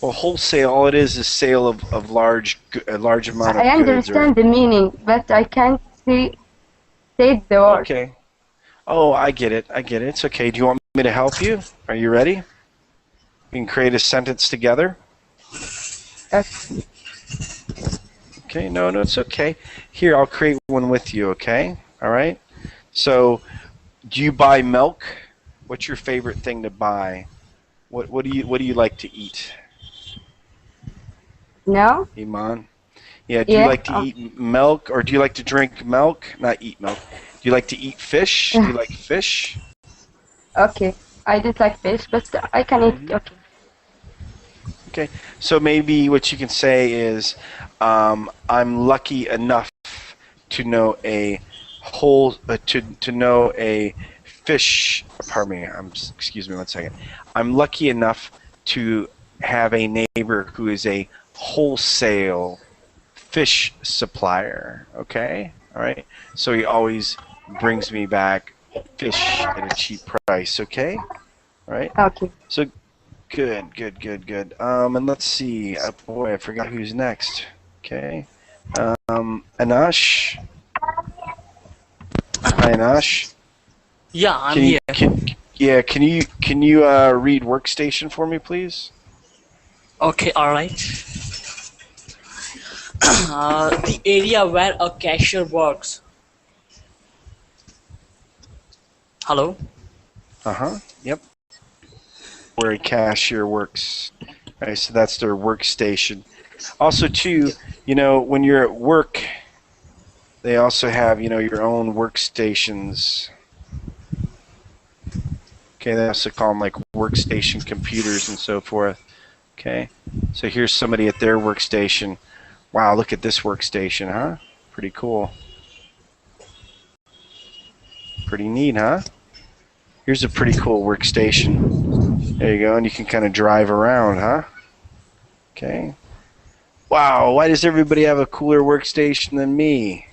S1: Well, wholesale, all it is sale of a large amount of
S6: I
S1: goods.
S6: understand the meaning, but I can't say the word.
S1: Okay. Oh, I get it. It's okay. Do you want me to help you? Are you ready? We can create a sentence together. Okay, no, it's okay. Here, I'll create one with you, okay? All right? So, do you buy milk? What's your favorite thing to buy? What do you like to eat?
S6: No?
S1: Iman? Yeah, do you like to eat milk, or do you like to drink milk? Not eat milk. Do you like to eat fish? Do you like fish?
S6: Okay. I don't like fish, but I can eat. Okay.
S1: Okay. So maybe what you can say is, I'm lucky enough to know a to know a fish. Pardon me. Excuse me 1 second. I'm lucky enough to have a neighbor who is a wholesale fish supplier. Okay. All right. So he always brings me back fish at a cheap price. Okay. All right.
S6: Okay.
S1: So good. And let's see. Boy, I forgot who's next. Okay. Anash. Hi, Anash.
S7: Yeah, I'm here.
S1: Can you read workstation for me, please?
S7: Okay, all right. The area where a cashier works. Hello?
S1: Yep. Where a cashier works. All right, so that's their workstation. Also, too, when you're at work, they also have, your own workstations. Okay, they also call them like workstation computers and so forth. Okay, so here's somebody at their workstation. Wow, look at this workstation, huh? Pretty cool. Pretty neat, huh? Here's a pretty cool workstation. There you go, and you can kind of drive around, huh? Okay. Wow, why does everybody have a cooler workstation than me?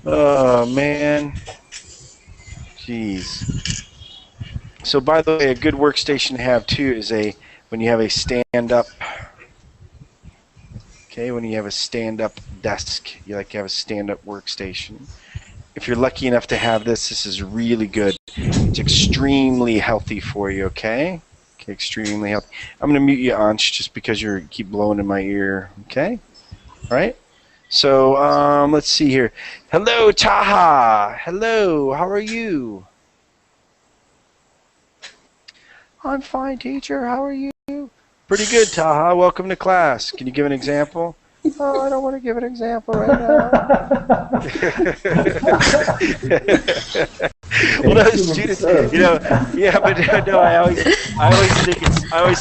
S1: Oh, man. Jeez. So, by the way, a good workstation to have, too, is when you have a stand-up, okay, when you have a stand-up desk, you like to have a stand-up workstation. If you're lucky enough to have this is really good. It's extremely healthy for you, okay? Okay, extremely healthy. I'm going to mute you, Ansh, just because you keep blowing in my ear, okay? All right? So, let's see here. Hello, Taha. Hello, how are you? I'm fine, teacher. How are you? Pretty good, Taha. Welcome to class. Can you give an example? Oh, I don't want to give an example right now. Well, no, students, yeah, but no, I always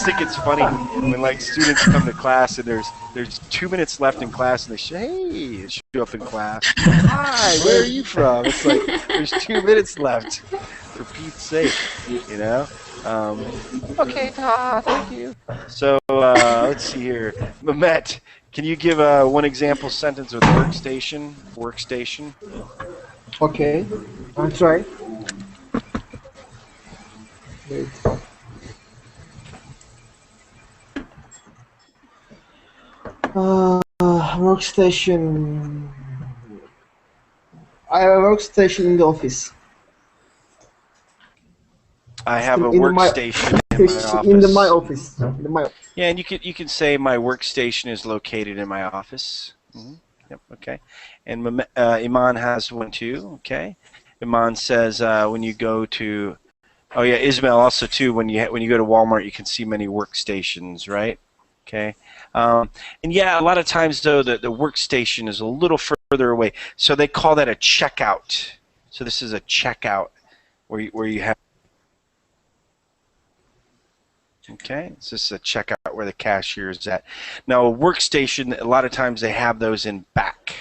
S1: think it's funny when like students come to class and there's 2 minutes left in class and they say, hey, show up in class. Hi, where are you from? It's like there's 2 minutes left. For Pete's sake, Okay, thank you. So let's see here, Mehmet. Can you give one example sentence with workstation? Workstation.
S2: Okay, I'll try. Wait. Workstation. I have a workstation in the office.
S1: I have a workstation in my office.
S2: In my office.
S1: Yeah, and you can say my workstation is located in my office. Yep. Okay. And Iman has one too. Okay. Iman says when you go to, oh yeah, Ismail also too. When you go to Walmart, you can see many workstations, right? Okay. And yeah, a lot of times though the workstation is a little further away, so they call that a checkout. So this is a checkout where you have. Okay, so this is a checkout where the cashier is at. Now, a workstation, a lot of times they have those in back.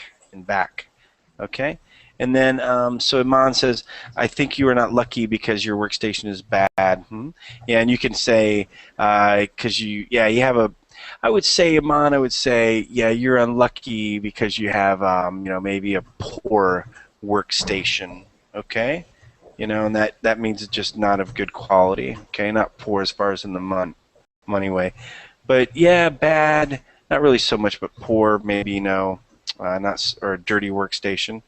S1: Okay, And then, so Iman says, I think you are not lucky because your workstation is bad. Yeah, and you can say, because you have a, I would say, Iman, I would say, yeah, you're unlucky because you have, maybe a poor workstation, okay? And that means it's just not of good quality, okay? Not poor as far as in the money way. But yeah, bad, not really so much, but poor, maybe, not, or a dirty workstation.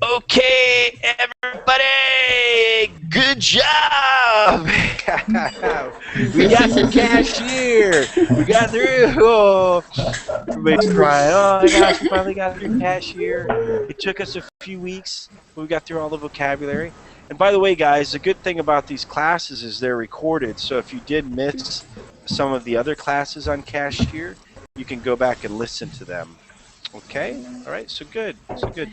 S1: Okay, everybody, good job. We got the cashier. We got through. Oh, everybody's crying. Oh my gosh, we finally got through cashier. It took us a few weeks, but we got through all the vocabulary. And by the way, guys, the good thing about these classes is they're recorded. So if you did miss some of the other classes on cashier, you can go back and listen to them. Okay? All right, so good. So good.